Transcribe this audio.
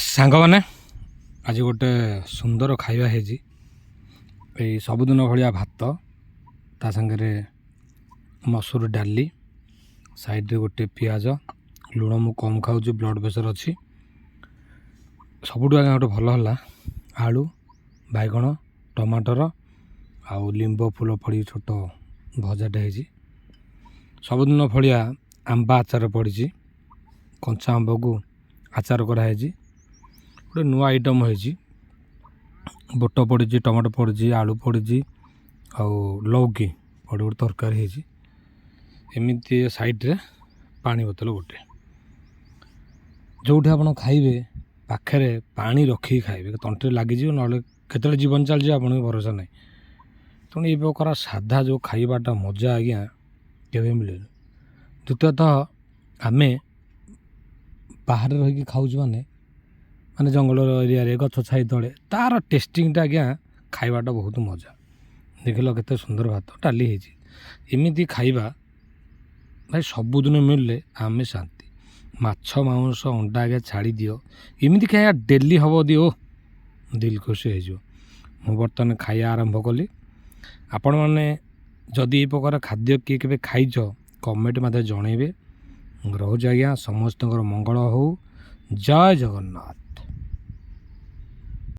ସାଙ୍ଗମାନେ ଆଜି ଗୋଟେ ସୁନ୍ଦର ଖାଇବା ହେଇଛି। ଏଇ ସବୁଦିନ ଭଳିଆ ଭାତ, ତା ସାଙ୍ଗରେ ମସୁର ଡାଲି, ସାଇଡ଼ରେ ଗୋଟେ ପିଆଜ। ଲୁଣ ମୁଁ କମ୍ ଖାଉଛି, ବ୍ଲଡ଼ ପ୍ରେସର୍ ଅଛି। ସବୁଠୁ ଆଜ୍ଞା ଗୋଟେ ଭଲ ହେଲା ଆଳୁ, ବାଇଗଣ, ଟମାଟର ଆଉ ଲିମ୍ବ ଫୁଲ ପଡ଼ି ଛୋଟ ଭଜାଟେ ହେଇଛି। ସବୁଦିନ ଭଳିଆ ଆମ୍ବ ଆଚାର ପଡ଼ିଛି, କଞ୍ଚା ଆମ୍ବକୁ ଆଚାର କରାହେଇଛି। ଗୋଟେ ନୂଆ ଆଇଟମ୍ ହେଇଛି, ବୁଟ ପଡ଼ିଛି, ଟମାଟୋ ପଡ଼ିଛି, ଆଳୁ ପଡ଼ିଛି ଆଉ ଲୌକି ପଡ଼ି ଗୋଟେ ତରକାରୀ ହେଇଛି। ଏମିତି ସାଇଡ଼ରେ ପାଣି ବୋତଲ ଗୋଟେ। ଯେଉଁଠି ଆପଣ ଖାଇବେ ପାଖରେ ପାଣି ରଖିକି ଖାଇବେ, ତଣ୍ଟିରେ ଲାଗିଯିବ, ନହେଲେ କେତେବେଳେ ଜୀବନ ଚାଲିଯିବ ଆପଣଙ୍କୁ ଭରସା ନାହିଁ। ତେଣୁ ଏଇ ପ୍ରକାର ସାଧା ଯେଉଁ ଖାଇବାଟା ମଜା ଆଜ୍ଞା କେବେ ମିଳେନି। ଦ୍ୱିତୀୟତଃ ଆମେ ବାହାରେ ରହିକି ଖାଉଛୁ ମାନେ ଜଙ୍ଗଲ ଏରିଆରେ ଗଛ ଛାଇ ତଳେ, ତା'ର ଟେଷ୍ଟିଂଟା ଆଜ୍ଞା ଖାଇବାଟା ବହୁତ ମଜା। ଦେଖିଲ କେତେ ସୁନ୍ଦର ଭାତ ଡାଲି ହେଇଛି। ଏମିତି ଖାଇବା ଭାଇ ସବୁଦିନ ମିଳିଲେ ଆମେ ଶାନ୍ତି। ମାଛ, ମାଂସ, ଅଣ୍ଡା ଆଜ୍ଞା ଛାଡ଼ି ଦିଅ, ଏମିତି ଖାଇବା ଡେଲି ହେବ ଦିଅ, ଦିଲ ଖୁସି ହେଇଯିବ। ମୁଁ ବର୍ତ୍ତମାନ ଖାଇବା ଆରମ୍ଭ କଲି। ଆପଣମାନେ ଯଦି ଏଇ ପ୍ରକାର ଖାଦ୍ୟ କିଏ କେବେ ଖାଇଛ କମେଣ୍ଟ ମାଧ୍ୟମରେ ଜଣେଇବେ। ରହୁଛି ଆଜ୍ଞା, ସମସ୍ତଙ୍କର ମଙ୍ଗଳ ହଉ। ଜୟ ଜଗନ୍ନାଥ।